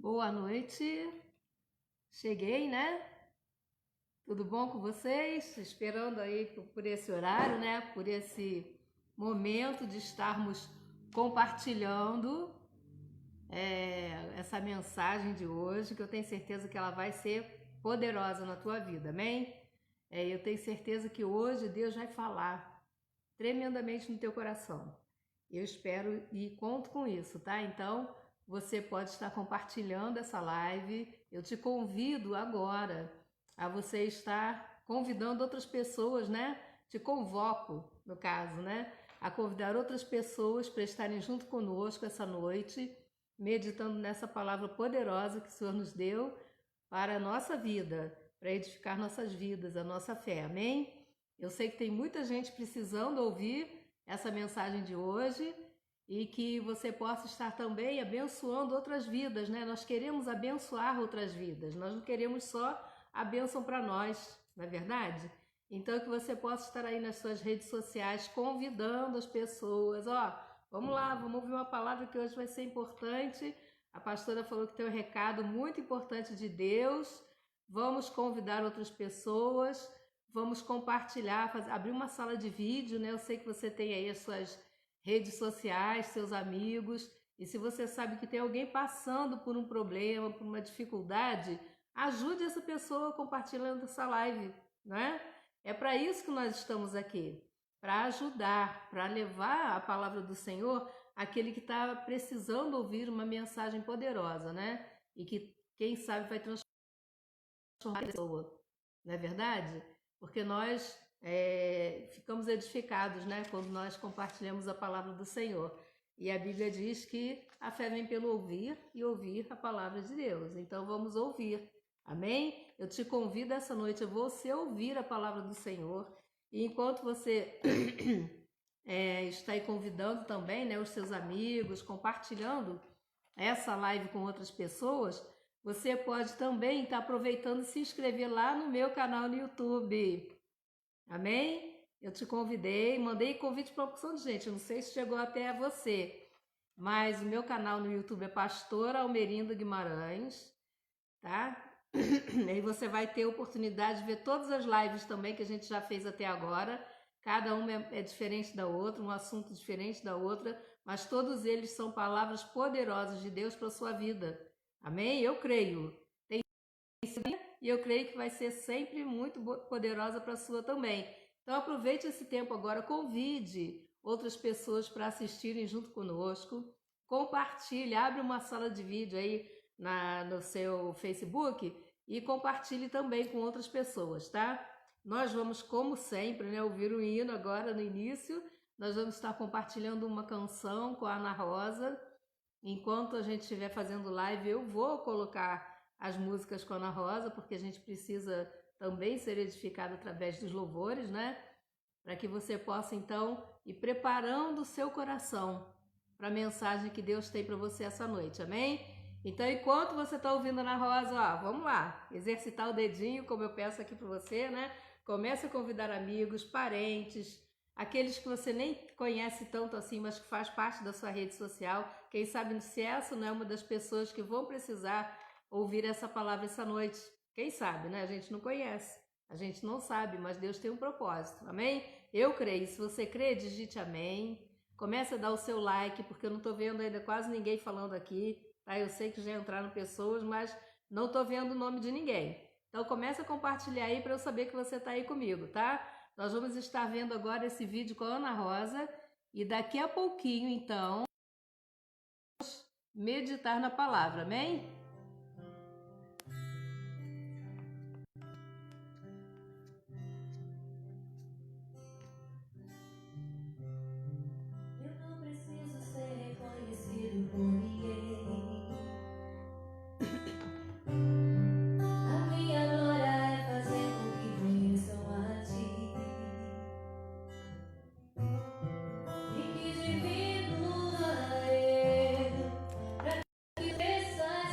Boa noite, cheguei, né? Tudo bom com vocês? Esperando aí por esse horário, né? Por esse momento de estarmos compartilhando essa mensagem de hoje, que eu tenho certeza que ela vai ser poderosa na tua vida, amém? Eu tenho certeza que hoje Deus vai falar tremendamente no teu coração. Eu espero e conto com isso, tá? Então, você pode estar compartilhando essa live. Eu te convido agora a você estar convidando outras pessoas, né? Te convoco, no caso, né? A convidar outras pessoas para estarem junto conosco essa noite, meditando nessa palavra poderosa que o Senhor nos deu para a nossa vida, para edificar nossas vidas, a nossa fé, amém? Eu sei que tem muita gente precisando ouvir essa mensagem de hoje e que você possa estar também abençoando outras vidas, né? Nós queremos abençoar outras vidas, nós não queremos só a bênção para nós, não é verdade? Então que você possa estar aí nas suas redes sociais convidando as pessoas, vamos lá, vamos ouvir uma palavra que hoje vai ser importante. A pastora falou que tem um recado muito importante de Deus. Vamos convidar outras pessoas, vamos compartilhar, abrir uma sala de vídeo, né? Eu sei que você tem aí as suas redes sociais, seus amigos, e se você sabe que tem alguém passando por um problema, por uma dificuldade, ajude essa pessoa compartilhando essa live, né? É para isso que nós estamos aqui, para ajudar, para levar a palavra do Senhor àquele que está precisando ouvir uma mensagem poderosa, né? E que, quem sabe, vai transformar a pessoa, não é verdade? Porque nós ficamos edificados, né, quando nós compartilhamos a palavra do Senhor. E a Bíblia diz que a fé vem pelo ouvir e ouvir a palavra de Deus. Então vamos ouvir, amém? Eu te convido essa noite a você ouvir a palavra do Senhor. E enquanto você está aí convidando também, né, os seus amigos, compartilhando essa live com outras pessoas, você pode também estar aproveitando e se inscrever lá no meu canal no YouTube. Amém? Eu te convidei, mandei convite para uma opção de gente, eu não sei se chegou até você, mas o meu canal no YouTube é Pastora Almerinda Guimarães, tá? Aí você vai ter a oportunidade de ver todas as lives também que a gente já fez até agora. Cada uma é diferente da outra, um assunto diferente da outra, mas todos eles são palavras poderosas de Deus para a sua vida. Amém? Eu creio. E eu creio que vai ser sempre muito poderosa para a sua também. Então aproveite esse tempo agora, convide outras pessoas para assistirem junto conosco, compartilhe, abre uma sala de vídeo aí no seu Facebook e compartilhe também com outras pessoas, tá? Nós vamos, como sempre, né, ouvir um hino agora no início. Nós vamos estar compartilhando uma canção com a Ana Rosa. Enquanto a gente estiver fazendo live, eu vou colocar as músicas com a Ana Rosa, porque a gente precisa também ser edificado através dos louvores, né? Para que você possa, então, ir preparando o seu coração para a mensagem que Deus tem para você essa noite, amém? Então, enquanto você está ouvindo a Ana Rosa, vamos lá, exercitar o dedinho, como eu peço aqui para você, né? Comece a convidar amigos, parentes, aqueles que você nem conhece tanto assim, mas que faz parte da sua rede social. Quem sabe se essa não é uma das pessoas que vão precisar ouvir essa palavra essa noite. Quem sabe, né? A gente não conhece, a gente não sabe, mas Deus tem um propósito, amém? Eu creio, se você crê, digite amém. Comece a dar o seu like, porque eu não estou vendo ainda quase ninguém falando aqui, tá? Eu sei que já entraram pessoas, mas não estou vendo o nome de ninguém. Então comece a compartilhar aí para eu saber que você está aí comigo, tá? Nós vamos estar vendo agora esse vídeo com a Ana Rosa e daqui a pouquinho, então, meditar na palavra, amém? Eu não preciso ser reconhecido por ninguém. A minha glória é fazer com que conheçam a ti. E que diminua eu, pra que cresças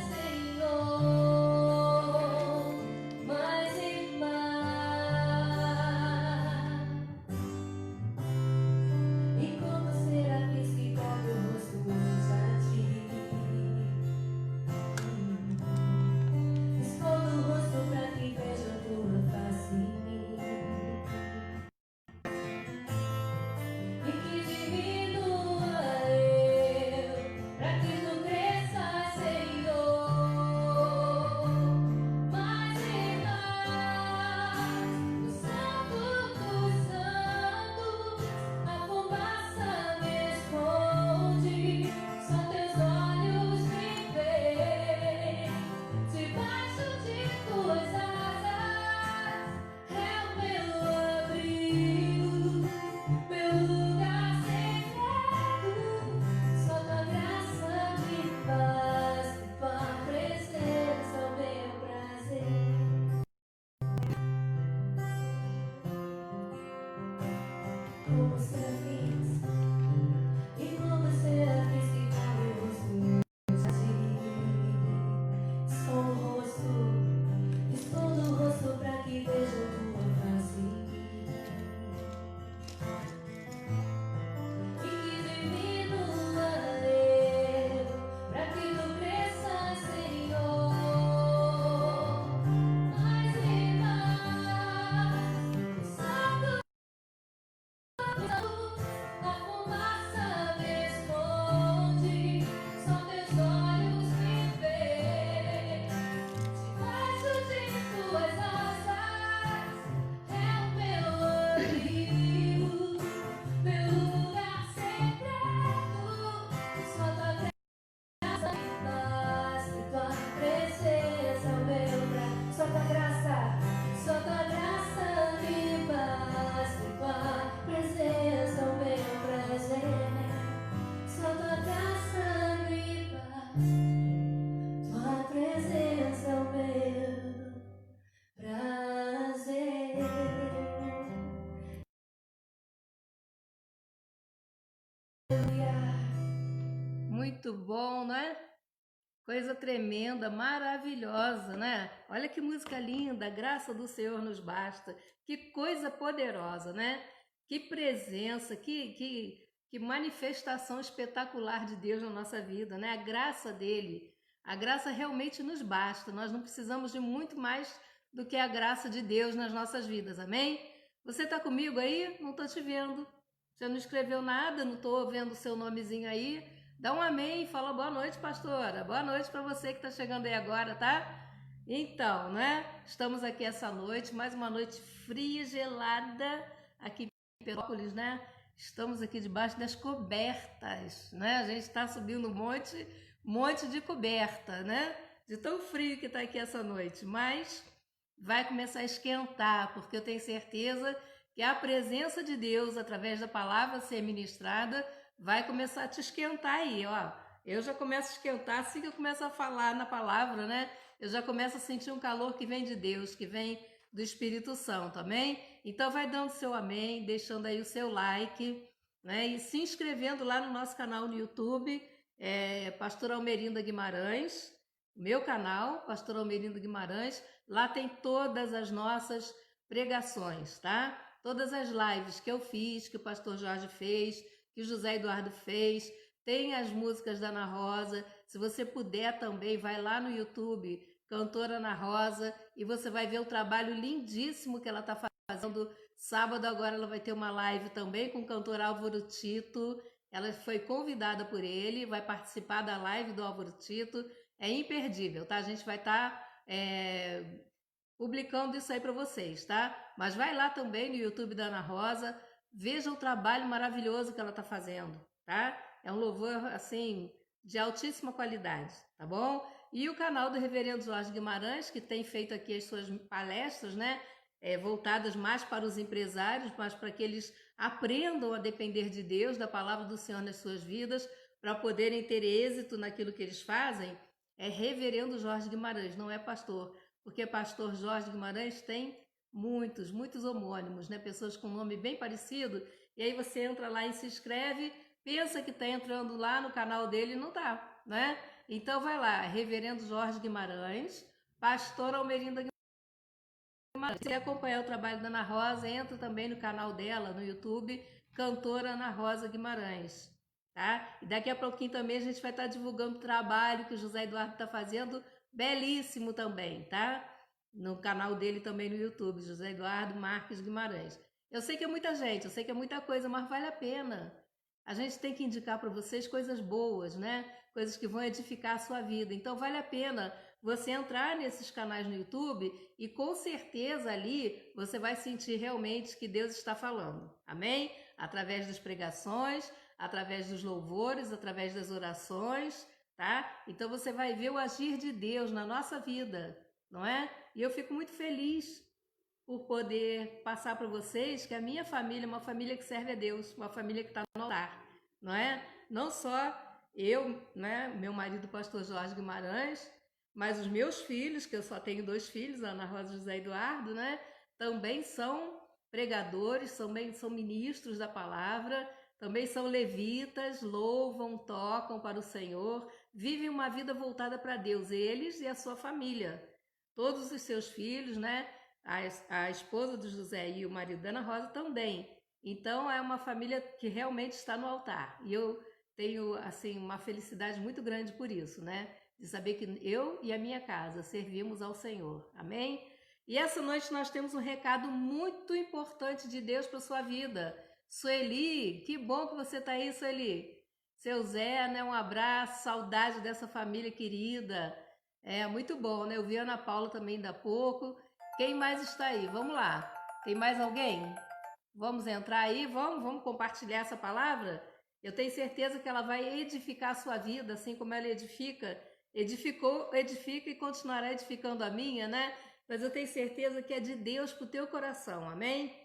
Muito bom, não é? Coisa tremenda, maravilhosa, né? Olha que música linda, a graça do Senhor nos basta. Que coisa poderosa, né? Que presença, que manifestação espetacular de Deus na nossa vida, né? A graça dele, a graça realmente nos basta. Nós não precisamos de muito mais do que a graça de Deus nas nossas vidas, amém? Você está comigo aí? Não estou te vendo. Você não escreveu nada, não estou vendo o seu nomezinho aí. Dá um amém, fala boa noite, pastora. Boa noite para você que está chegando aí agora, tá? Então, né? Estamos aqui essa noite, mais uma noite fria, gelada, aqui em Petrópolis, né? Estamos aqui debaixo das cobertas, né? A gente está subindo um monte de coberta, né? De tão frio que está aqui essa noite, mas vai começar a esquentar, porque eu tenho certeza que a presença de Deus, através da palavra ser ministrada, vai começar a te esquentar aí, ó. Eu já começo a esquentar assim que eu começo a falar na palavra, né? Eu já começo a sentir um calor que vem de Deus, que vem do Espírito Santo, amém? Então vai dando seu amém, deixando aí o seu like, né? E se inscrevendo lá no nosso canal no YouTube, Pastor Almerinda Guimarães, meu canal, Pastor Almerinda Guimarães, lá tem todas as nossas pregações, tá? Todas as lives que eu fiz, que o pastor Jorge fez, que o José Eduardo fez, tem as músicas da Ana Rosa. Se você puder também, vai lá no YouTube, Cantora Ana Rosa, e você vai ver o trabalho lindíssimo que ela está fazendo. Sábado agora ela vai ter uma live também com o cantor Álvaro Tito. Ela foi convidada por ele, vai participar da live do Álvaro Tito. É imperdível, tá? A gente vai estar publicando isso aí para vocês, tá? Mas vai lá também no YouTube da Ana Rosa, veja o trabalho maravilhoso que ela está fazendo, tá? É um louvor, assim, de altíssima qualidade, tá bom? E o canal do Reverendo Jorge Guimarães, que tem feito aqui as suas palestras, né? Voltadas mais para os empresários, mas para que eles aprendam a depender de Deus, da palavra do Senhor nas suas vidas, para poderem ter êxito naquilo que eles fazem. É Reverendo Jorge Guimarães, não é pastor, porque pastor Jorge Guimarães tem muitos homônimos, né? Pessoas com nome bem parecido, e aí você entra lá e se inscreve, pensa que está entrando lá no canal dele e não tá, né? Então vai lá, Reverendo Jorge Guimarães, Pastor Almerinda Guimarães. Se você acompanhar o trabalho da Ana Rosa, entra também no canal dela, no YouTube, Cantora Ana Rosa Guimarães, tá? E daqui a pouquinho também a gente vai estar divulgando o trabalho que o José Eduardo está fazendo, belíssimo também, tá? No canal dele também no YouTube, José Eduardo Marques Guimarães. Eu sei que é muita gente, eu sei que é muita coisa, mas vale a pena. A gente tem que indicar para vocês coisas boas, né? Coisas que vão edificar a sua vida. Então vale a pena você entrar nesses canais no YouTube e com certeza ali você vai sentir realmente que Deus está falando. Amém? Através das pregações, através dos louvores, através das orações, tá? Então você vai ver o agir de Deus na nossa vida, não é? E eu fico muito feliz por poder passar para vocês que a minha família é uma família que serve a Deus, uma família que está no altar, não é? Não só eu, né, meu marido, pastor Jorge Guimarães, mas os meus filhos, que eu só tenho 2 filhos, Ana Rosa e José Eduardo, né, também são pregadores, também são ministros da palavra, também são levitas, louvam, tocam para o Senhor, vivem uma vida voltada para Deus, eles e a sua família. Todos os seus filhos, né? A esposa do José e o marido da Ana Rosa também. Então é uma família que realmente está no altar. E eu tenho assim uma felicidade muito grande por isso, né? De saber que eu e a minha casa servimos ao Senhor. Amém? E essa noite nós temos um recado muito importante de Deus para sua vida. Sueli, que bom que você está aí, Sueli. Seu Zé, né? Um abraço, saudade dessa família querida. É muito bom, né? Eu vi a Ana Paula também ainda há pouco. Quem mais está aí? Vamos lá. Tem mais alguém? Vamos entrar aí? Vamos compartilhar essa palavra? Eu tenho certeza que ela vai edificar a sua vida, assim como ela edifica e continuará edificando a minha, né? Mas eu tenho certeza que é de Deus para o teu coração, amém?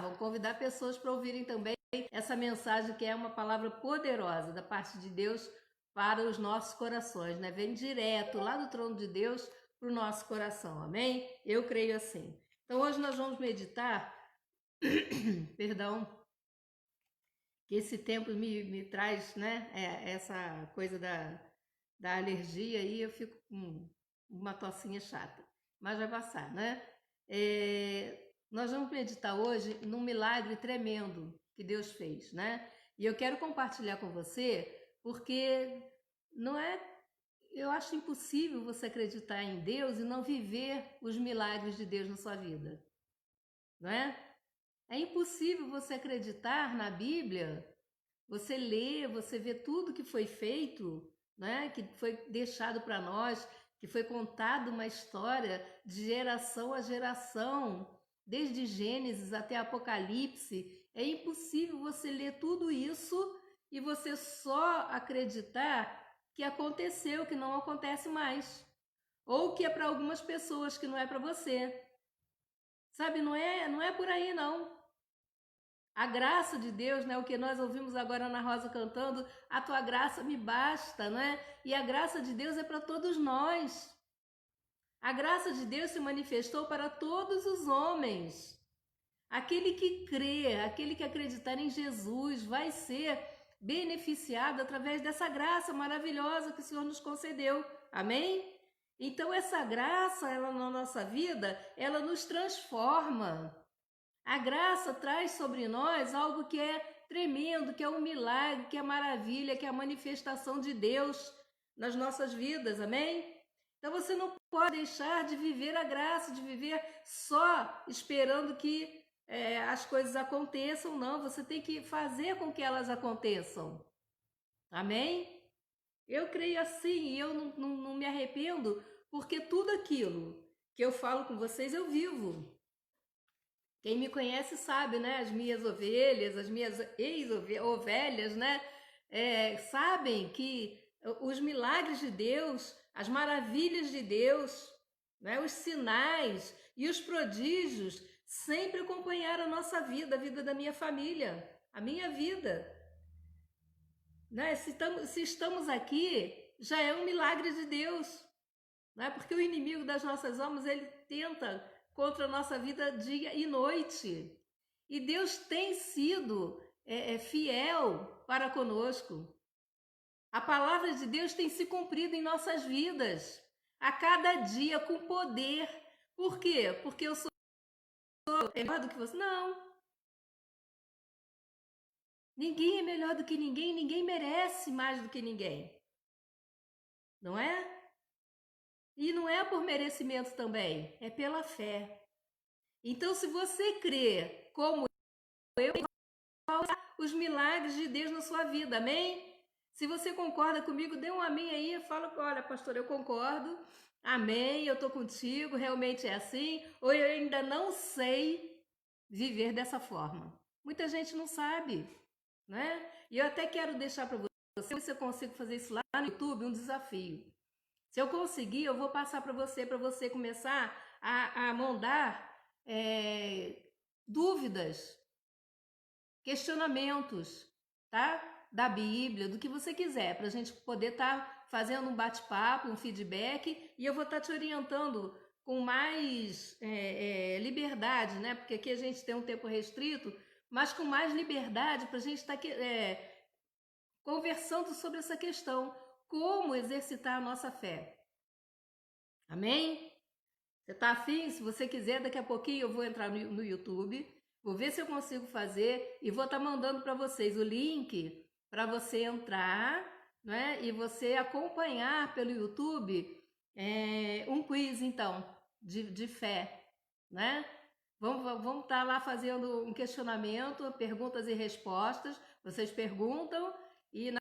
Vamos convidar pessoas para ouvirem também essa mensagem que é uma palavra poderosa da parte de Deus para os nossos corações, né? Vem direto lá do trono de Deus para o nosso coração, amém? Eu creio assim. Então hoje nós vamos meditar, perdão, que esse tempo me traz, né, essa coisa da alergia aí, eu fico com uma tossinha chata, mas vai passar, né? Nós vamos meditar hoje num milagre tremendo que Deus fez, né? E eu quero compartilhar com você, porque não é, eu acho impossível você acreditar em Deus e não viver os milagres de Deus na sua vida, não é? É impossível você acreditar na Bíblia, você lê, você vê tudo que foi feito, né? Que foi deixado para nós, que foi contado uma história de geração a geração, desde Gênesis até Apocalipse. É impossível você ler tudo isso e você só acreditar que aconteceu, que não acontece mais, ou que é para algumas pessoas, que não é para você. Sabe, não é por aí não. A graça de Deus, né? O que nós ouvimos agora na Rosa cantando, a tua graça me basta, né? E a graça de Deus é para todos nós. A graça de Deus se manifestou para todos os homens. Aquele que crê, aquele que acreditar em Jesus vai ser beneficiado através dessa graça maravilhosa que o Senhor nos concedeu. Amém? Então essa graça, ela na nossa vida, ela nos transforma. A graça traz sobre nós algo que é tremendo, que é um milagre, que é maravilha, que é a manifestação de Deus nas nossas vidas, amém? Então você não pode deixar de viver a graça, de viver só esperando que as coisas aconteçam, não. Você tem que fazer com que elas aconteçam, amém? Eu creio assim e eu não me arrependo, porque tudo aquilo que eu falo com vocês eu vivo. Quem me conhece sabe, né? As minhas ovelhas, as minhas ex-ovelhas, né? Sabem que os milagres de Deus, as maravilhas de Deus, né? Os sinais e os prodígios sempre acompanharam a nossa vida, a vida da minha família, a minha vida. Né? Se estamos aqui, já é um milagre de Deus. Né? Porque o inimigo das nossas almas, ele tenta contra a nossa vida dia e noite. E Deus tem sido fiel para conosco. A palavra de Deus tem se cumprido em nossas vidas, a cada dia com poder. Por quê? Porque eu sou melhor do que você? Não. Ninguém é melhor do que ninguém, ninguém merece mais do que ninguém. Não é? E não é por merecimento também, é pela fé. Então, se você crê como eu, os milagres de Deus na sua vida, amém? Se você concorda comigo, dê um amém aí, fala, olha, pastor, eu concordo, amém, eu tô contigo, realmente é assim, ou eu ainda não sei viver dessa forma. Muita gente não sabe, né? E eu até quero deixar para você, se eu consigo fazer isso lá no YouTube, um desafio. Se eu conseguir, eu vou passar para você começar a mandar dúvidas, questionamentos, tá? Da Bíblia, do que você quiser, para a gente poder estar fazendo um bate-papo, um feedback, e eu vou estar te orientando com mais liberdade, né? Porque aqui a gente tem um tempo restrito, mas com mais liberdade para a gente estar conversando sobre essa questão, como exercitar a nossa fé. Amém? Você tá afim? Se você quiser, daqui a pouquinho eu vou entrar no YouTube, vou ver se eu consigo fazer e vou estar mandando para vocês o link para você entrar, né? E você acompanhar pelo YouTube um quiz, então, de fé, né? Vamos estar lá fazendo um questionamento, perguntas e respostas. Vocês perguntam e na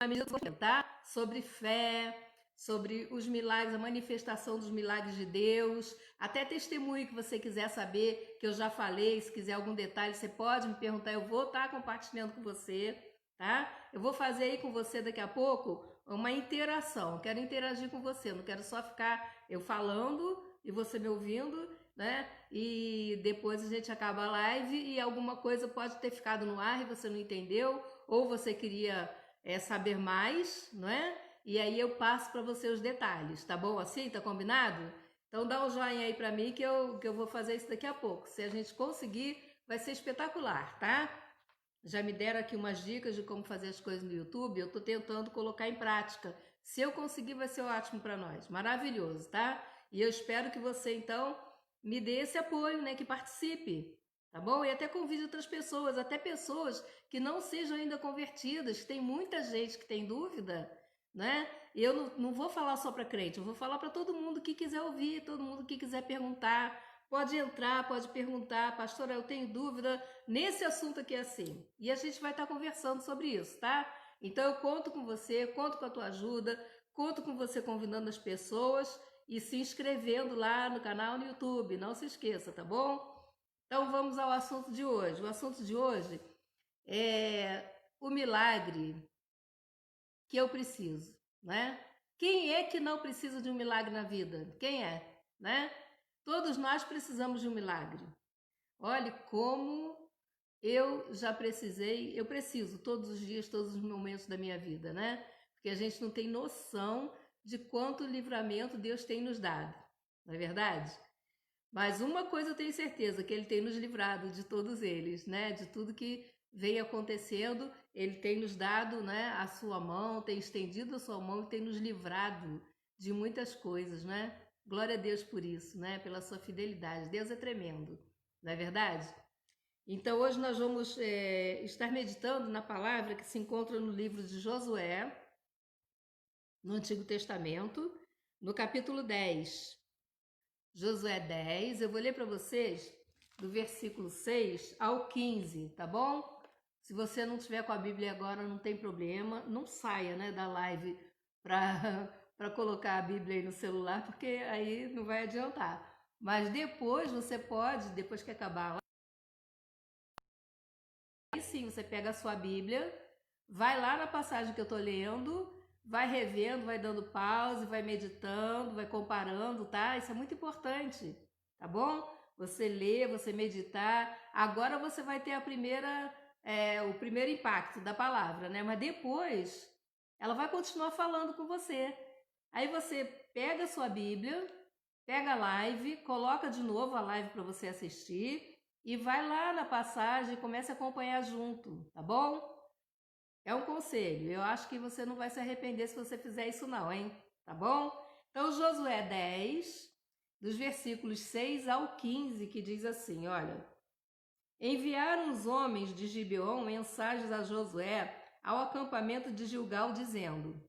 medida que eu tá? Sobre fé, sobre os milagres, a manifestação dos milagres de Deus, até testemunho que você quiser saber, que eu já falei, se quiser algum detalhe, você pode me perguntar, eu vou estar compartilhando com você, tá? Eu vou fazer aí com você daqui a pouco uma interação, quero interagir com você, não quero só ficar eu falando e você me ouvindo, né? E depois a gente acaba a live e alguma coisa pode ter ficado no ar e você não entendeu, ou você queria saber mais, não é? E aí eu passo para você os detalhes, tá bom assim? Tá combinado? Então dá um joinha aí para mim que eu vou fazer isso daqui a pouco. Se a gente conseguir, vai ser espetacular, tá? já me deram aqui umas dicas de como fazer as coisas no YouTube, eu estou tentando colocar em prática. Se eu conseguir, vai ser ótimo para nós, maravilhoso, tá? E eu espero que você, então, me dê esse apoio, né, que participe, tá bom? E até convide outras pessoas, até pessoas que não sejam ainda convertidas, tem muita gente que tem dúvida, né? E eu não vou falar só para crente, eu vou falar para todo mundo que quiser ouvir, todo mundo que quiser perguntar, pode entrar, pode perguntar, pastora, eu tenho dúvida nesse assunto aqui assim. E a gente vai estar conversando sobre isso, tá? Então eu conto com você, conto com a tua ajuda, conto com você convidando as pessoas e se inscrevendo lá no canal no YouTube, não se esqueça, tá bom? Então vamos ao assunto de hoje. O assunto de hoje é o milagre que eu preciso, né? Quem é que não precisa de um milagre na vida? Quem é, né? Todos nós precisamos de um milagre. Olhe como eu já precisei, eu preciso todos os dias, todos os momentos da minha vida, né? Porque a gente não tem noção de quanto livramento Deus tem nos dado, não é verdade? Mas uma coisa eu tenho certeza, que Ele tem nos livrado de todos eles, né? De tudo que vem acontecendo, Ele tem nos dado, né, a sua mão, tem estendido a sua mão e tem nos livrado de muitas coisas, né? Glória a Deus por isso, né? Pela sua fidelidade. Deus é tremendo, não é verdade? Então hoje nós vamos estar meditando na palavra que se encontra no livro de Josué, no Antigo Testamento, no capítulo 10. Josué 10, eu vou ler para vocês do versículo 6 ao 15, tá bom? Se você não tiver com a Bíblia agora, não tem problema, não saia, né, da live para colocar a Bíblia aí no celular, porque aí não vai adiantar. Mas depois você pode, depois que acabar, aí sim você pega a sua Bíblia, vai lá na passagem que eu estou lendo, vai revendo, vai dando pause, vai meditando, vai comparando, tá? Isso é muito importante, tá bom? Você ler, você meditar. Agora você vai ter o primeiro impacto da palavra, né? Mas depois ela vai continuar falando com você. Aí você pega a sua Bíblia, pega a live, coloca de novo a live para você assistir e vai lá na passagem e comece a acompanhar junto, tá bom? É um conselho, eu acho que você não vai se arrepender se você fizer isso não, hein? Tá bom? Então Josué 10, dos versículos 6 ao 15, que diz assim, olha: enviaram os homens de Gibeon mensagens a Josué ao acampamento de Gilgal, dizendo: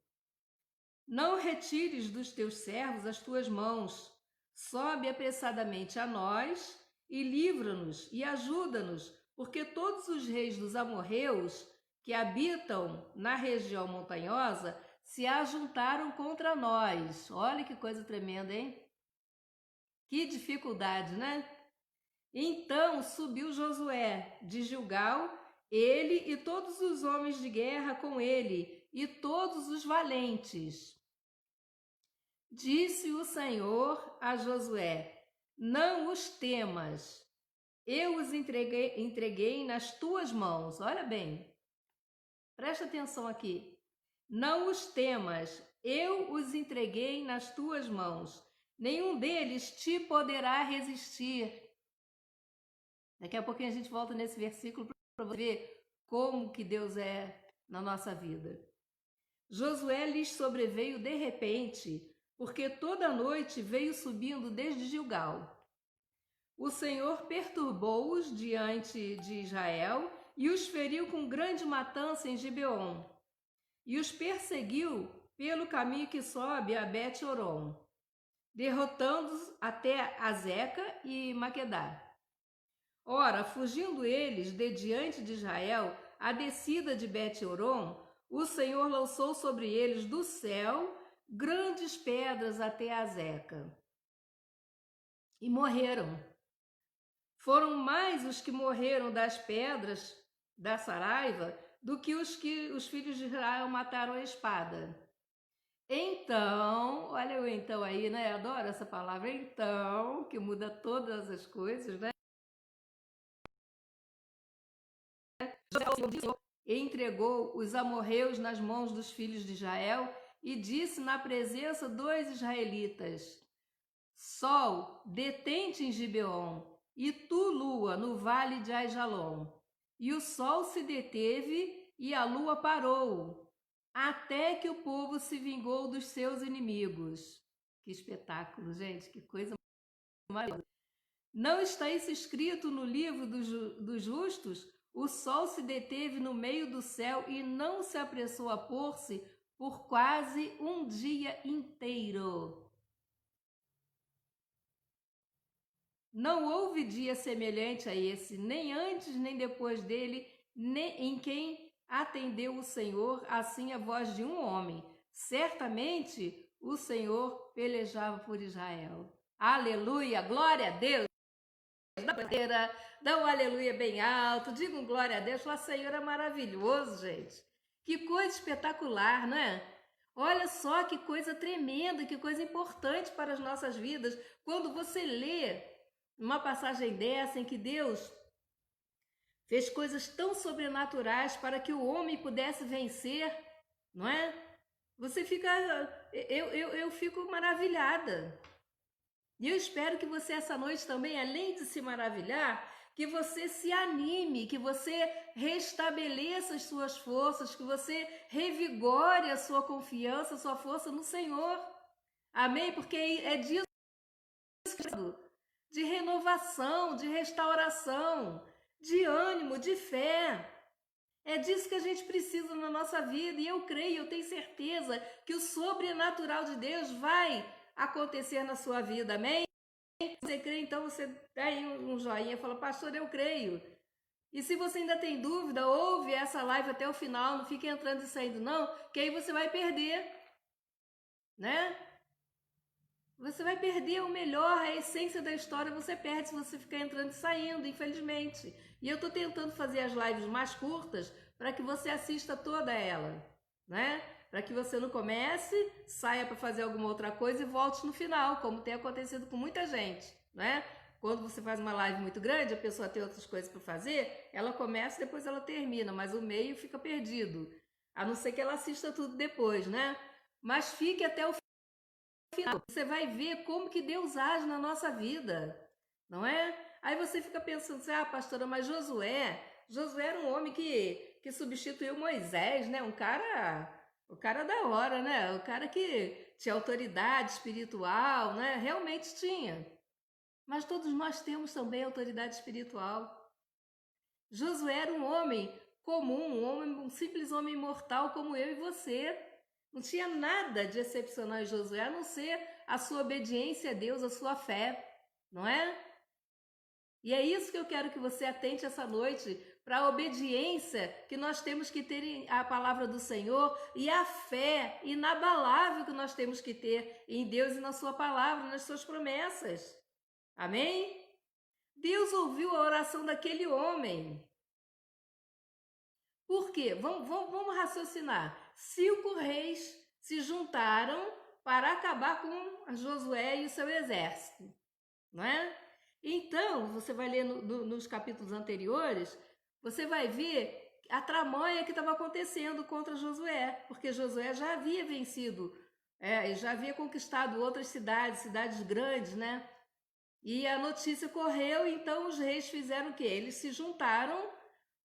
não retires dos teus servos as tuas mãos, sobe apressadamente a nós e livra-nos e ajuda-nos, porque todos os reis dos amorreus que habitam na região montanhosa se ajuntaram contra nós. Olha que coisa tremenda, hein? Que dificuldade, né? Então subiu Josué de Gilgal, ele e todos os homens de guerra com ele, e todos os valentes. Disse o Senhor a Josué: não os temas, eu os entreguei nas tuas mãos. Olha bem, presta atenção aqui. Não os temas, eu os entreguei nas tuas mãos. Nenhum deles te poderá resistir. Daqui a pouquinho a gente volta nesse versículo para você ver como que Deus é na nossa vida. Josué lhes sobreveio de repente, porque toda noite veio subindo desde Gilgal. O Senhor perturbou-os diante de Israel e os feriu com grande matança em Gibeon, e os perseguiu pelo caminho que sobe a Bet-Horon, derrotando-os até Azeca e Maquedá. Ora, fugindo eles de diante de Israel, a descida de Bet-Horon, o Senhor lançou sobre eles do céu grandes pedras até Azeca. E morreram. Foram mais os que morreram das pedras da saraiva do que os filhos de Israel mataram a espada. Então, olha o então aí, né? Eu adoro essa palavra então, que muda todas as coisas, né? E entregou os amorreus nas mãos dos filhos de Israel e disse na presença dos israelitas: Sol, detente em Gibeon, e tu, lua, no vale de Aijalon. e o sol se deteve e a lua parou, até que o povo se vingou dos seus inimigos. Que espetáculo, gente, que coisa maravilhosa. Não está isso escrito no livro dos justos? O sol se deteve no meio do céu e não se apressou a pôr-se por quase um dia inteiro. Não houve dia semelhante a esse, nem antes nem depois dele, nem em quem atendeu o Senhor assim a voz de um homem. Certamente o Senhor pelejava por Israel. Aleluia, glória a Deus. Dá um aleluia bem alto, diga um glória a Deus, fala, Senhor, é maravilhoso, gente. Que coisa espetacular, não é? Olha só que coisa tremenda, que coisa importante para as nossas vidas. Quando você lê uma passagem dessa em que Deus fez coisas tão sobrenaturais para que o homem pudesse vencer, não é? Você fica... Eu fico maravilhada. E eu espero que você essa noite também, além de se maravilhar, que você se anime, que você restabeleça as suas forças, que você revigore a sua confiança, a sua força no Senhor. Amém? Porque é disso, de renovação, de restauração, de ânimo, de fé. É disso que a gente precisa na nossa vida. E eu creio, eu tenho certeza que o sobrenatural de Deus vai acontecer na sua vida, amém? Você crê, então você dá aí um joinha e fala, pastor, eu creio. E se você ainda tem dúvida, ouve essa live até o final, não fique entrando e saindo não, que aí você vai perder, né? Você vai perder o melhor, a essência da história você perde se você ficar entrando e saindo, infelizmente. E eu tô tentando fazer as lives mais curtas para que você assista toda ela, né? Para que você não comece, saia para fazer alguma outra coisa e volte no final, como tem acontecido com muita gente, né? Quando você faz uma live muito grande, a pessoa tem outras coisas para fazer, ela começa e depois ela termina, mas o meio fica perdido. A não ser que ela assista tudo depois, né? Mas fique até o final. Você vai ver como que Deus age na nossa vida, não é? Aí você fica pensando assim, ah, pastora, mas Josué era um homem que substituiu Moisés, né? O cara da hora, né? O cara que tinha autoridade espiritual, né? Realmente tinha. Mas todos nós temos também autoridade espiritual. Josué era um homem comum, um simples homem mortal como eu e você. Não tinha nada de excepcional em Josué, a não ser a sua obediência a Deus, a sua fé, não é? E é isso que eu quero que você atente essa noite, para a obediência que nós temos que ter à palavra do Senhor e a fé inabalável que nós temos que ter em Deus e na sua palavra, nas suas promessas. Amém? Deus ouviu a oração daquele homem. Por quê? Vamos raciocinar. 5 reis se juntaram para acabar com Josué e o seu exército, não é? Então, você vai ler nos capítulos anteriores, você vai ver a tramóia que estava acontecendo contra Josué, porque Josué já havia vencido, já havia conquistado outras cidades grandes, né? E a notícia correu, então os reis fizeram o quê? Eles se juntaram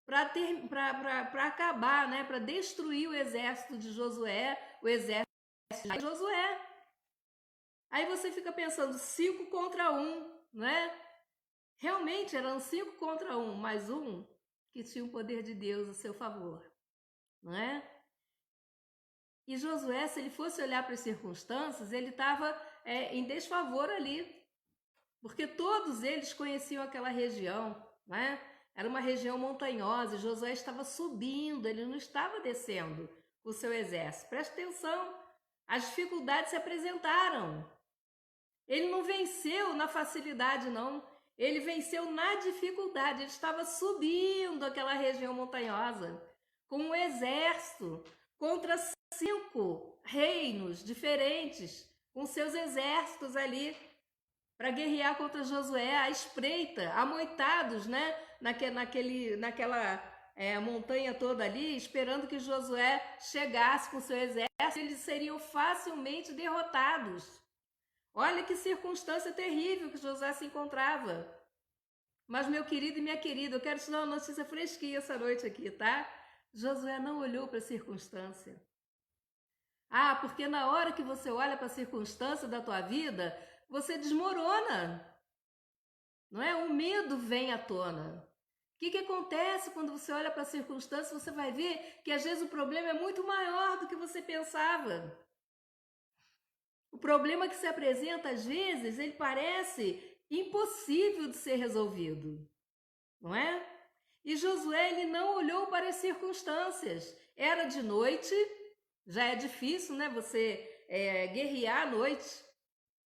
para acabar, né? Para destruir o exército de Josué, o exército de Josué. Aí você fica pensando, 5 contra 1, não é? Realmente eram 5 contra 1, mais um que tinha o poder de Deus a seu favor, não é? E Josué, se ele fosse olhar para as circunstâncias, ele estava em desfavor ali, porque todos eles conheciam aquela região, não é? Era uma região montanhosa, e Josué estava subindo, ele não estava descendo o seu exército. Presta atenção, as dificuldades se apresentaram. Ele não venceu na facilidade, não. Ele venceu na dificuldade. Ele estava subindo aquela região montanhosa com um exército contra 5 reinos diferentes, com seus exércitos ali para guerrear contra Josué à espreita, amoitados, né? Naquela montanha toda ali, esperando que Josué chegasse com seu exército, eles seriam facilmente derrotados. Olha que circunstância terrível que Josué se encontrava. Mas, meu querido e minha querida, eu quero te dar uma notícia fresquinha essa noite aqui, tá? Josué não olhou para a circunstância. Ah, porque na hora que você olha para a circunstância da tua vida, você desmorona, não é? O medo vem à tona. O que acontece quando você olha para a circunstância? Você vai ver que às vezes o problema é muito maior do que você pensava. O problema que se apresenta às vezes, ele parece impossível de ser resolvido, não é? E Josué, ele não olhou para as circunstâncias. Era de noite, já é difícil, né? Você guerrear à noite.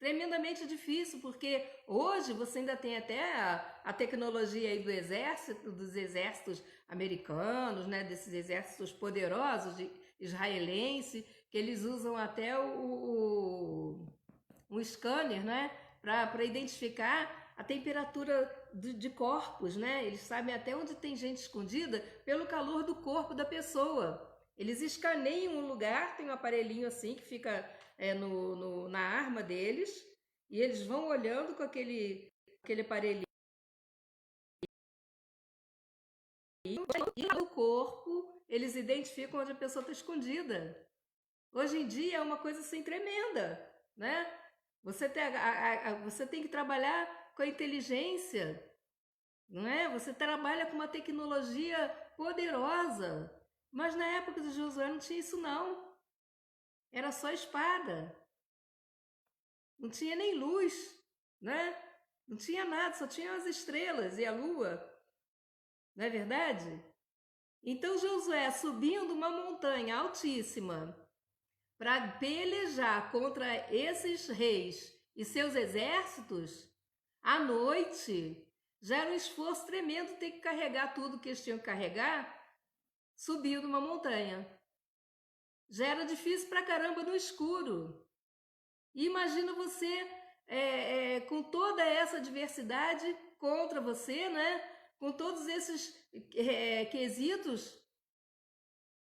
Tremendamente difícil, porque hoje você ainda tem até a tecnologia aí do exército, dos exércitos americanos, né? Desses exércitos poderosos de israelense, que eles usam até um scanner, né? Para identificar a temperatura de corpos, né? Eles sabem até onde tem gente escondida pelo calor do corpo da pessoa. Eles escaneiam um lugar, tem um aparelhinho assim que fica na arma deles, e eles vão olhando com aquele aparelhinho e no corpo eles identificam onde a pessoa está escondida. Hoje em dia é uma coisa assim tremenda, né? Você tem que trabalhar com a inteligência, não é? Você trabalha com uma tecnologia poderosa. Mas na época de Josué não tinha isso não. Era só espada. Não tinha nem luz, né? Não tinha nada, só tinha as estrelas e a lua. Não é verdade? Então Josué, subindo uma montanha altíssima para pelejar contra esses reis e seus exércitos, à noite, já era um esforço tremendo ter que carregar tudo que eles tinham que carregar, subindo uma montanha. Já era difícil pra caramba no escuro. E imagina você com toda essa diversidade contra você, né? Com todos esses quesitos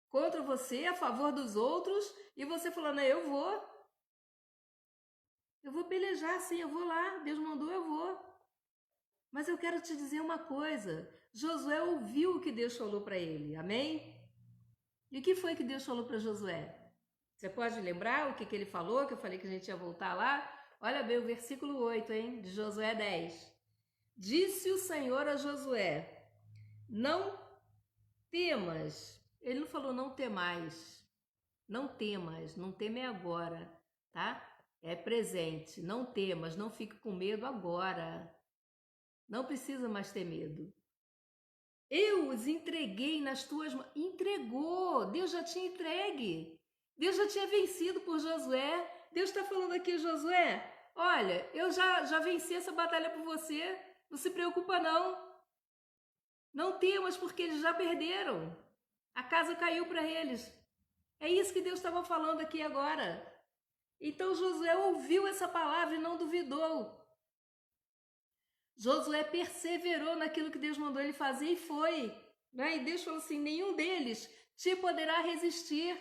contra você, a favor dos outros, e você falando, eu vou pelejar sim, eu vou lá, Deus mandou, eu vou. Mas eu quero te dizer uma coisa, Josué ouviu o que Deus falou para ele, amém? E o que foi que Deus falou para Josué? Você pode lembrar o que ele falou, que eu falei que a gente ia voltar lá? Olha bem o versículo 8, hein, de Josué 10. Disse o Senhor a Josué, não temas. Ele não falou não temais. Não temas, não teme agora, tá? É presente, não temas, não fique com medo agora. Não precisa mais ter medo. Eu os entreguei nas tuas mãos. Entregou, Deus já tinha entregue. Deus já tinha vencido por Josué. Deus está falando aqui, Josué, olha, eu já venci essa batalha por você. Não se preocupa não. Não temas porque eles já perderam. A casa caiu para eles. É isso que Deus estava falando aqui agora. Então Josué ouviu essa palavra e não duvidou. Josué perseverou naquilo que Deus mandou ele fazer e foi. Né? E Deus falou assim, nenhum deles te poderá resistir.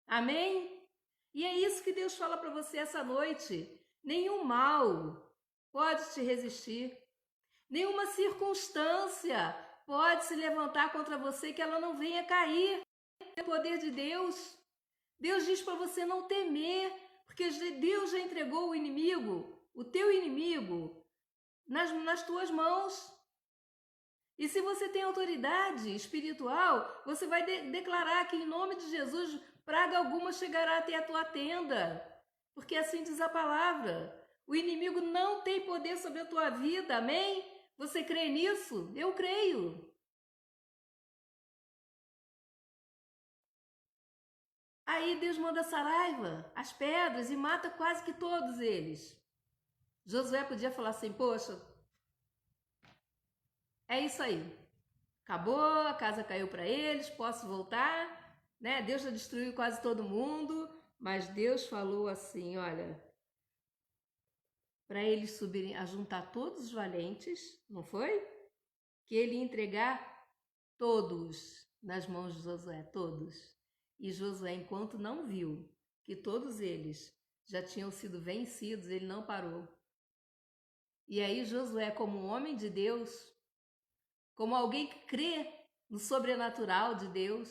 Amém? E é isso que Deus fala para você essa noite. Nenhum mal pode te resistir. Nenhuma circunstância pode se levantar contra você que ela não venha cair. O poder de Deus. Deus diz para você não temer, porque Deus já entregou o inimigo, o teu inimigo, nas tuas mãos. E se você tem autoridade espiritual, você vai declarar que em nome de Jesus, praga alguma chegará até a tua tenda. Porque assim diz a palavra. O inimigo não tem poder sobre a tua vida, amém? Você crê nisso? Eu creio. Aí Deus manda saraiva, as pedras, e mata quase que todos eles. Josué podia falar assim, poxa, é isso aí. Acabou, a casa caiu para eles, posso voltar, né? Deus já destruiu quase todo mundo, mas Deus falou assim, olha, para eles subirem, a juntar todos os valentes, não foi? Que ele ia entregar todos nas mãos de Josué, todos. E Josué, enquanto não viu que todos eles já tinham sido vencidos, ele não parou. E aí Josué, como um homem de Deus, como alguém que crê no sobrenatural de Deus,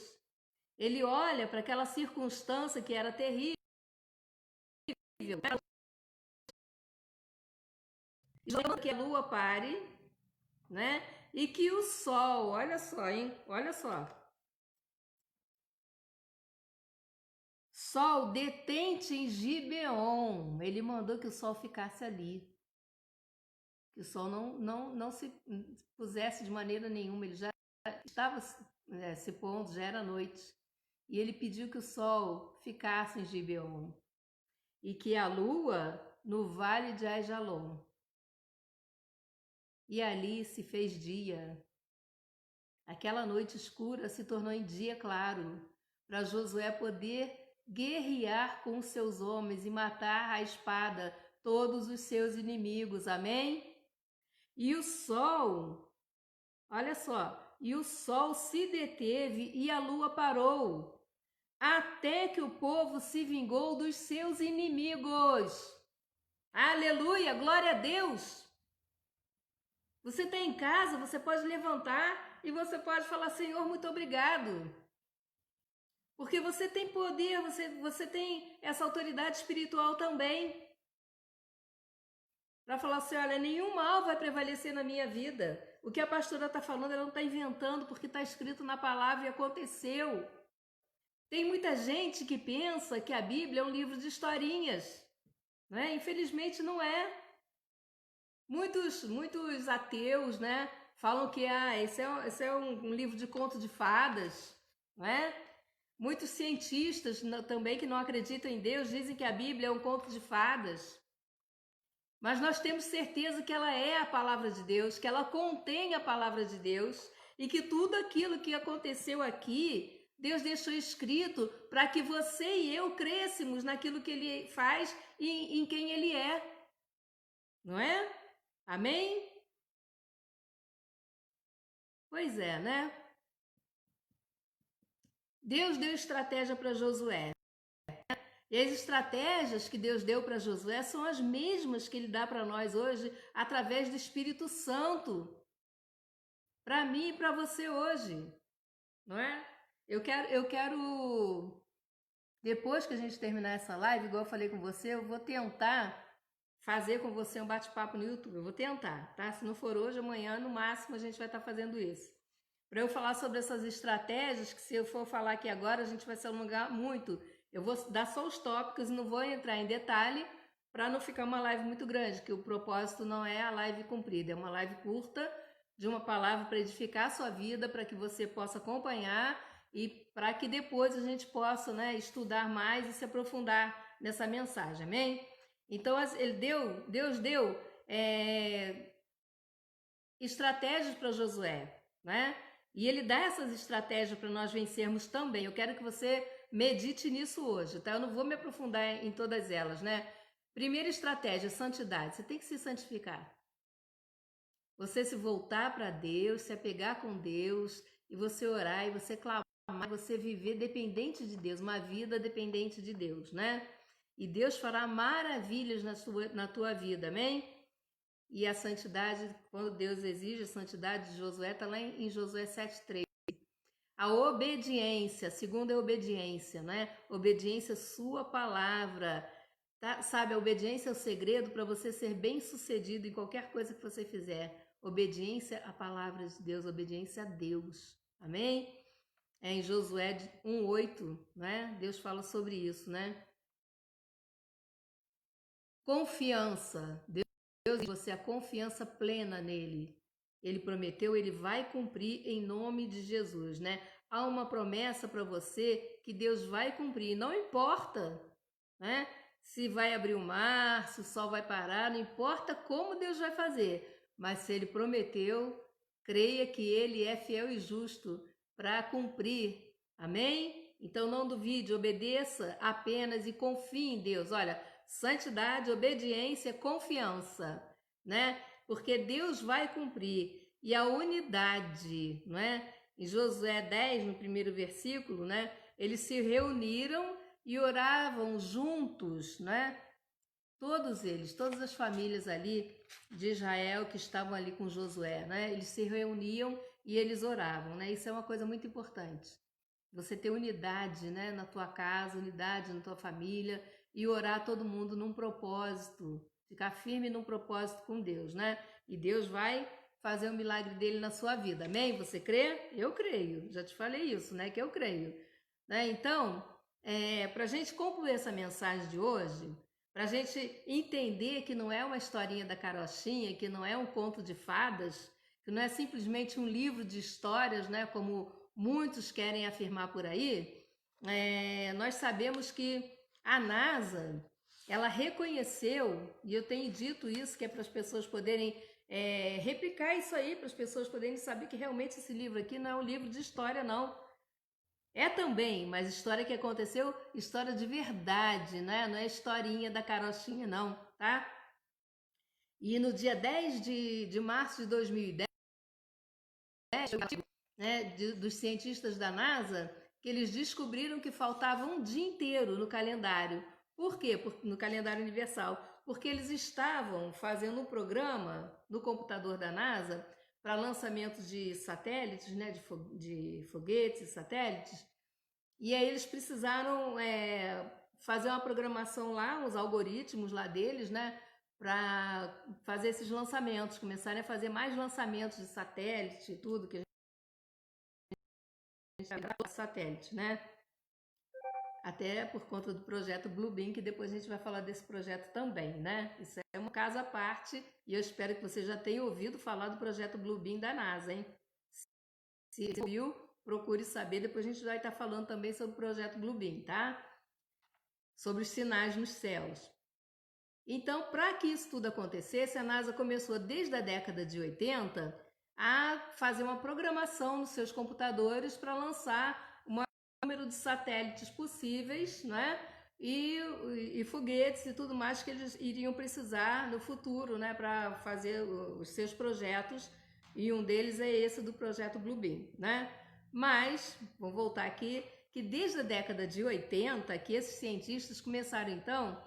ele olha para aquela circunstância que era terrível, que a lua pare, né? E que o sol, olha só, hein? Olha só. Sol, detente em Gibeon. Ele mandou que o sol ficasse ali. Que o sol não se pusesse de maneira nenhuma. Ele já estava se pondo, já era noite. E ele pediu que o sol ficasse em Gibeon. E que a lua no vale de Aijalon. E ali se fez dia. Aquela noite escura se tornou em dia claro, para Josué poder guerrear com os seus homens e matar à espada todos os seus inimigos. Amém? E o sol, olha só, e o sol se deteve e a lua parou, até que o povo se vingou dos seus inimigos. Aleluia, glória a Deus! Você está em casa, você pode levantar e você pode falar, Senhor, muito obrigado. Porque você tem poder, você tem essa autoridade espiritual também. Para falar assim, olha, nenhum mal vai prevalecer na minha vida. O que a pastora está falando, ela não está inventando, porque está escrito na palavra e aconteceu. Tem muita gente que pensa que a Bíblia é um livro de historinhas. Né? Infelizmente não é. Muitos ateus, né, falam que esse é um livro de conto de fadas, não é? Muitos cientistas também que não acreditam em Deus dizem que a Bíblia é um conto de fadas. Mas nós temos certeza que ela é a palavra de Deus, que ela contém a palavra de Deus e que tudo aquilo que aconteceu aqui, Deus deixou escrito para que você e eu crescemos naquilo que Ele faz e em quem Ele é. Não é? Amém? Pois é, né? Deus deu estratégia para Josué. E as estratégias que Deus deu para Josué são as mesmas que Ele dá para nós hoje através do Espírito Santo. Para mim e para você hoje. Não é? Eu quero, depois que a gente terminar essa live, igual eu falei com você, eu vou tentar fazer com você um bate-papo no YouTube. Eu vou tentar, tá? Se não for hoje, amanhã, no máximo, a gente vai estar fazendo isso. Para eu falar sobre essas estratégias, que se eu for falar aqui agora, a gente vai se alongar muito. Eu vou dar só os tópicos e não vou entrar em detalhe para não ficar uma live muito grande, que o propósito não é a live comprida, é uma live curta de uma palavra para edificar a sua vida, para que você possa acompanhar e para que depois a gente possa, né, estudar mais e se aprofundar nessa mensagem, amém? Então, Deus deu estratégias para Josué, né? E Ele dá essas estratégias para nós vencermos também. Eu quero que você medite nisso hoje, tá? Eu não vou me aprofundar em todas elas, né? Primeira estratégia, santidade. Você tem que se santificar. Você se voltar para Deus, se apegar com Deus, e você orar, e você clamar, e você viver dependente de Deus, uma vida dependente de Deus, né? E Deus fará maravilhas na tua vida, amém? E a santidade, quando Deus exige a santidade de Josué, está lá em Josué 7,3. A obediência, segundo é obediência, né? Obediência à sua palavra. Tá? Sabe, a obediência é o segredo para você ser bem sucedido em qualquer coisa que você fizer. Obediência à palavra de Deus, obediência a Deus. Amém? Em Josué 1,8, né? Deus fala sobre isso, né? Confiança. Deus deu você a confiança plena nele. Ele prometeu, ele vai cumprir em nome de Jesus, né? Há uma promessa para você que Deus vai cumprir. Não importa, né? Se vai abrir o mar, se o sol vai parar, não importa como Deus vai fazer. Mas se ele prometeu, creia que ele é fiel e justo para cumprir. Amém? Então não duvide, obedeça apenas e confie em Deus. Olha, santidade, obediência, confiança, né? Porque Deus vai cumprir. E a unidade, não é? Em Josué 10, no primeiro versículo, né? Eles se reuniram e oravam juntos, né? todos eles, todas as famílias ali de Israel que estavam ali com Josué, né? Eles se reuniam e eles oravam, né? Isso é uma coisa muito importante. Você ter unidade, né, na tua casa, unidade na tua família e orar todo mundo num propósito, ficar firme num propósito com Deus, né? E Deus vai fazer o milagre dele na sua vida, amém? Você crê? Eu creio, já te falei isso, né, que eu creio. Né? Então, para a gente concluir essa mensagem de hoje, para a gente entender que não é uma historinha da carochinha, que não é um conto de fadas, que não é simplesmente um livro de histórias, né, como muitos querem afirmar por aí, nós sabemos que a NASA, ela reconheceu, e eu tenho dito isso, que é para as pessoas poderem replicar isso aí, para as pessoas poderem saber que realmente esse livro aqui não é um livro de história, não. É também, mas história que aconteceu, história de verdade, né? Não é historinha da carochinha, não, tá? E no dia 10 de março de 2010, né, dos cientistas da NASA, que eles descobriram que faltava um dia inteiro no calendário. Por quê? No calendário universal. Porque eles estavam fazendo um programa no computador da NASA para lançamento de satélites, né, de foguetes e satélites, e aí eles precisaram fazer uma programação lá, uns algoritmos lá deles, né, para fazer esses lançamentos, começarem a fazer mais lançamentos de satélite e tudo, que a gente sabe de satélite, né? Até por conta do projeto Bluebeam, que depois a gente vai falar desse projeto também, né? Isso é um caso à parte e eu espero que você já tenha ouvido falar do projeto Bluebeam da NASA, hein? Se ouviu, procure saber, depois a gente vai estar falando também sobre o projeto Bluebeam, tá? Sobre os sinais nos céus. Então, para que isso tudo acontecesse, a NASA começou desde a década de 80 a fazer uma programação nos seus computadores para lançar o maior número de satélites possíveis, né? E foguetes e tudo mais que eles iriam precisar no futuro, né? Para fazer os seus projetos. E um deles é esse do projeto Bluebeam, né? Mas, vou voltar aqui, que desde a década de 80 que esses cientistas começaram então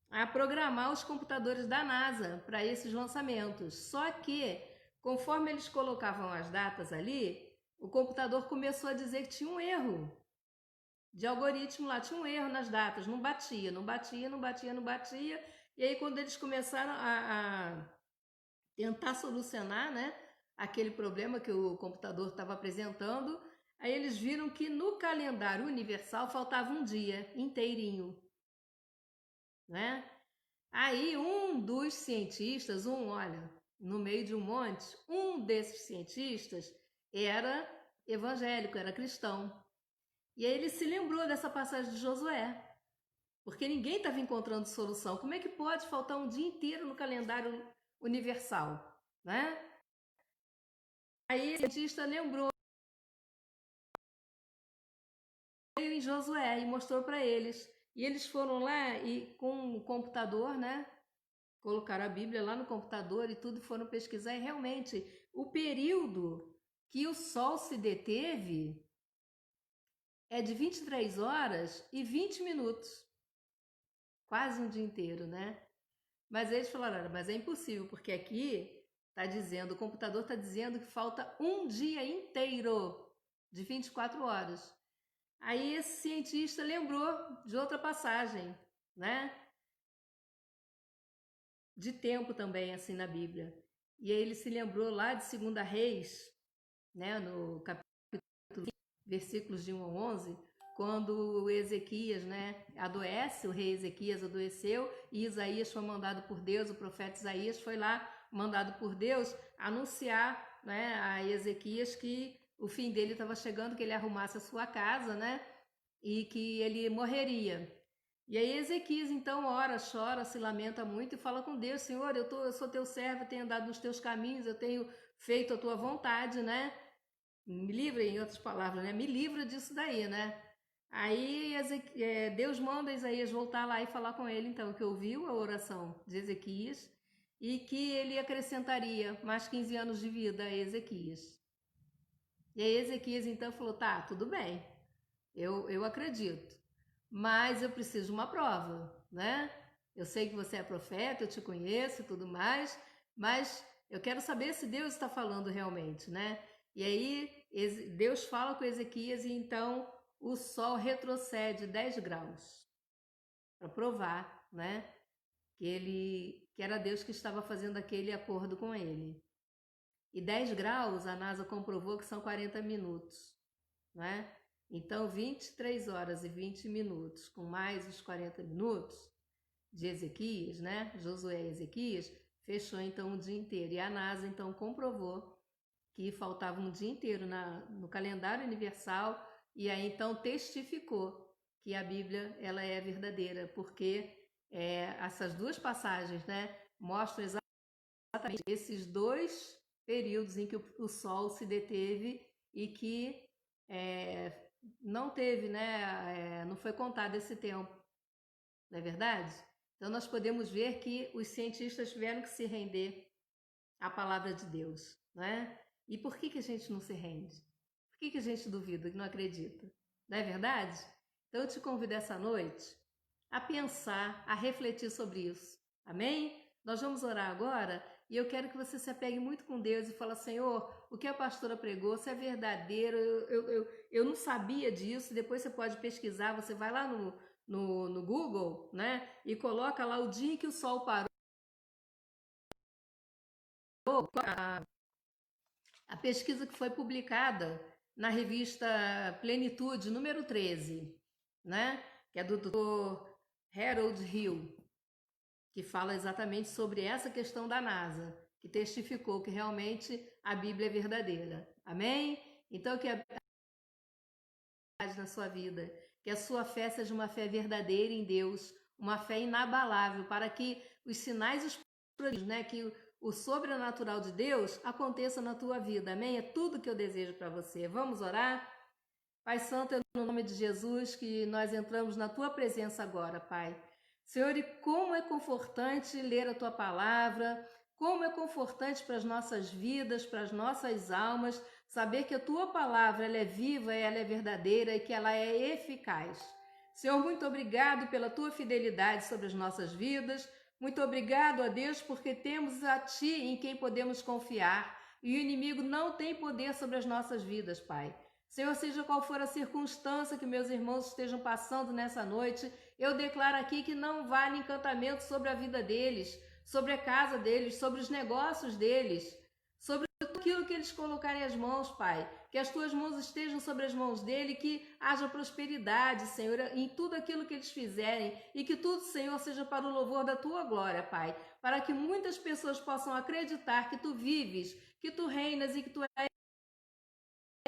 a programar os computadores da NASA para esses lançamentos. Só que, conforme eles colocavam as datas ali, o computador começou a dizer que tinha um erro de algoritmo lá, tinha um erro nas datas, não batia. E aí, quando eles começaram a tentar solucionar, né, aquele problema que o computador estava apresentando, aí eles viram que no calendário universal faltava um dia inteirinho, né? Aí um dos cientistas, olha, no meio de um monte, um desses cientistas era evangélico, era cristão. E aí ele se lembrou dessa passagem de Josué, porque ninguém estava encontrando solução. Como é que pode faltar um dia inteiro no calendário universal, né? Aí o cientista lembrou em Josué e mostrou para eles. E eles foram lá e com o computador, né? Colocaram a Bíblia lá no computador e tudo, foram pesquisar e realmente o período que o Sol se deteve é de 23 horas e 20 minutos. Quase um dia inteiro, né? Mas eles falaram, mas é impossível, porque aqui está dizendo, o computador está dizendo que falta um dia inteiro de 24 horas. Aí esse cientista lembrou de outra passagem, né? De tempo também, assim, na Bíblia. E aí ele se lembrou lá de 2 Reis, né? No capítulo 20, versículos de 1 a 11, quando Ezequias, né, adoece, o rei Ezequias adoeceu e Isaías foi mandado por Deus, o profeta Isaías foi lá mandado por Deus anunciar, né, a Ezequias que o fim dele estava chegando, que ele arrumasse a sua casa, né, e que ele morreria. E aí Ezequias então ora, chora, se lamenta muito e fala com Deus, Senhor, eu sou teu servo, tenho andado nos teus caminhos, eu tenho feito a tua vontade, né? Me livra, em outras palavras, né? Me livra disso daí, né? Aí Deus manda Isaías voltar lá e falar com ele, então, que ouviu a oração de Ezequias e que ele acrescentaria mais 15 anos de vida a Ezequias. E aí Ezequias então falou, tá, tudo bem, eu acredito, mas eu preciso de uma prova, né? Eu sei que você é profeta, eu te conheço e tudo mais, mas eu quero saber se Deus está falando realmente, né? E aí Deus fala com Ezequias e então o sol retrocede 10 graus para provar, né? Que era Deus que estava fazendo aquele acordo com ele. E 10 graus, a NASA comprovou que são 40 minutos, né? Então, 23 horas e 20 minutos, com mais os 40 minutos de Ezequias, né? Josué e Ezequias, fechou então o dia inteiro. E a NASA então comprovou que faltava um dia inteiro no calendário universal e aí então testificou que a Bíblia ela é verdadeira, porque essas duas passagens, né, mostram exatamente esses dois períodos em que o Sol se deteve e que não teve, né, não foi contado esse tempo, não é verdade? Então nós podemos ver que os cientistas tiveram que se render à palavra de Deus, não é? E por que a gente não se rende? Por que a gente duvida, que não acredita? Não é verdade? Então eu te convido essa noite a pensar, a refletir sobre isso. Amém? Nós vamos orar agora e eu quero que você se apegue muito com Deus e fale, Senhor, o que a pastora pregou, se é verdadeiro, eu não sabia disso, depois você pode pesquisar, você vai lá no Google, né? E coloca lá o dia em que o sol parou, a pesquisa que foi publicada na revista Plenitude, número 13, né? Que é do Dr. Harold Hill, que fala exatamente sobre essa questão da NASA, que testificou que realmente a Bíblia é verdadeira. Amém? Então, que a na sua vida, que a sua fé seja uma fé verdadeira em Deus, uma fé inabalável, para que os sinais e os prodígios, né, que o sobrenatural de Deus aconteça na tua vida. Amém? É tudo que eu desejo para você. Vamos orar? Pai Santo, é no nome de Jesus que nós entramos na tua presença agora, Pai. Senhor, e como é confortante ler a tua palavra, como é confortante para as nossas vidas, para as nossas almas, saber que a tua palavra ela é viva, ela é verdadeira e que ela é eficaz. Senhor, muito obrigado pela tua fidelidade sobre as nossas vidas. Muito obrigado a Deus porque temos a ti em quem podemos confiar e o inimigo não tem poder sobre as nossas vidas, Pai. Senhor, seja qual for a circunstância que meus irmãos estejam passando nessa noite, eu declaro aqui que não vale encantamento sobre a vida deles, sobre a casa deles, sobre os negócios deles, sobre tudo aquilo que eles colocarem as mãos, Pai. Que as tuas mãos estejam sobre as mãos dele, que haja prosperidade, Senhor, em tudo aquilo que eles fizerem e que tudo, Senhor, seja para o louvor da tua glória, Pai. Para que muitas pessoas possam acreditar que tu vives, que tu reinas e que tu és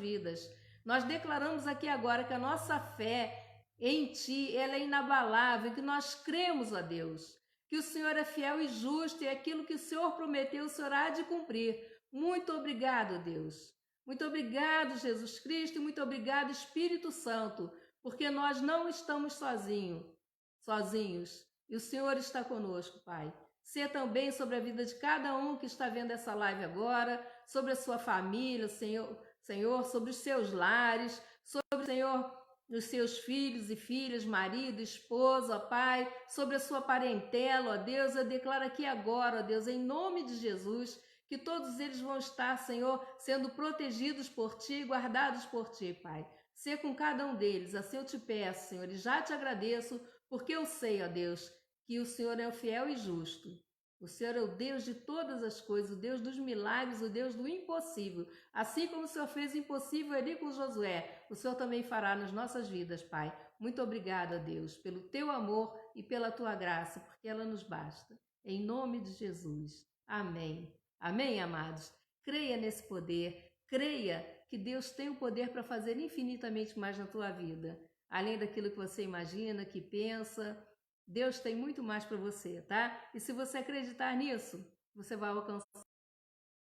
vidas. Nós declaramos aqui agora que a nossa fé em ti, ela é inabalável, que nós cremos a Deus, que o Senhor é fiel e justo e aquilo que o Senhor prometeu, o Senhor há de cumprir. Muito obrigado, Deus. Muito obrigado, Jesus Cristo, e muito obrigado, Espírito Santo, porque nós não estamos sozinhos, e o Senhor está conosco, Pai. Ser também sobre a vida de cada um que está vendo essa live agora, sobre a sua família, Senhor, sobre os seus lares, sobre, Senhor, os seus filhos e filhas, marido, esposa, ó Pai, sobre a sua parentela, ó Deus, eu declaro aqui agora, ó Deus, em nome de Jesus, que todos eles vão estar, Senhor, sendo protegidos por Ti, guardados por Ti, Pai. Ser com cada um deles, assim eu te peço, Senhor, e já te agradeço, porque eu sei, ó Deus, que o Senhor é o fiel e justo. O Senhor é o Deus de todas as coisas, o Deus dos milagres, o Deus do impossível. Assim como o Senhor fez o impossível ali com Josué, o Senhor também fará nas nossas vidas, Pai. Muito obrigada, Deus, pelo teu amor e pela tua graça, porque ela nos basta. Em nome de Jesus. Amém. Amém, amados? Creia nesse poder. Creia que Deus tem o poder para fazer infinitamente mais na tua vida. Além daquilo que você imagina, que pensa, Deus tem muito mais para você, tá? E se você acreditar nisso, você vai alcançar.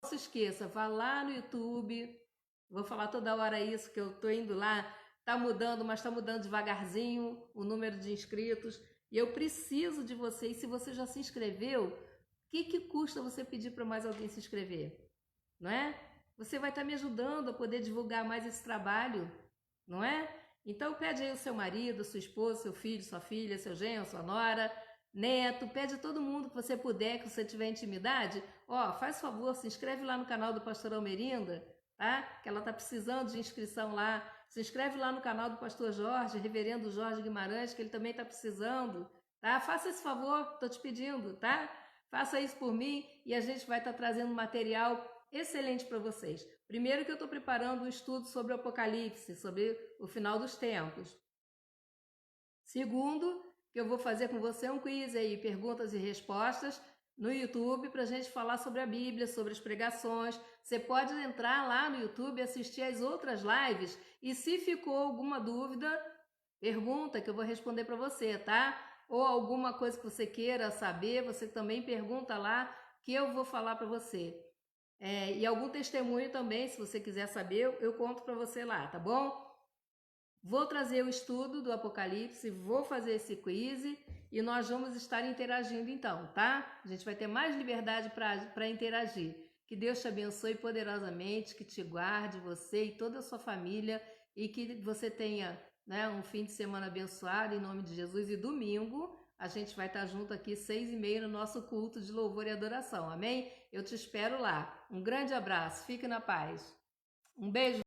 Não se esqueça, vá lá no YouTube. Vou falar toda hora isso, que eu tô indo lá. Tá mudando, mas tá mudando devagarzinho o número de inscritos. E eu preciso de você. E se você já se inscreveu, o que custa você pedir para mais alguém se inscrever? Não é? Você vai estar me ajudando a poder divulgar mais esse trabalho, não é? Então pede aí o seu marido, sua esposa, seu filho, sua filha, seu genro, sua nora, neto, pede a todo mundo que você puder, que você tiver intimidade, ó, faz favor, se inscreve lá no canal do Pastor Almerinda, tá? Que ela tá precisando de inscrição lá. Se inscreve lá no canal do Pastor Jorge, Reverendo Jorge Guimarães, que ele também tá precisando, tá? Faça esse favor, tô te pedindo, tá? Faça isso por mim e a gente vai estar trazendo material excelente para vocês. Primeiro que eu estou preparando um estudo sobre o Apocalipse, sobre o final dos tempos. Segundo, que eu vou fazer com você um quiz aí, perguntas e respostas no YouTube para a gente falar sobre a Bíblia, sobre as pregações. Você pode entrar lá no YouTube e assistir as outras lives e se ficou alguma dúvida, pergunta que eu vou responder para você, tá? Ou alguma coisa que você queira saber, você também pergunta lá que eu vou falar para você. E algum testemunho também, se você quiser saber, eu conto para você lá, tá bom? Vou trazer o estudo do Apocalipse, vou fazer esse quiz e nós vamos estar interagindo então, tá? A gente vai ter mais liberdade para interagir. Que Deus te abençoe poderosamente, que te guarde, você e toda a sua família, e que você tenha, né, um fim de semana abençoado em nome de Jesus. E domingo a gente vai estar junto aqui 6h30 no nosso culto de louvor e adoração, amém? Eu te espero lá. Um grande abraço, fique na paz. Um beijo.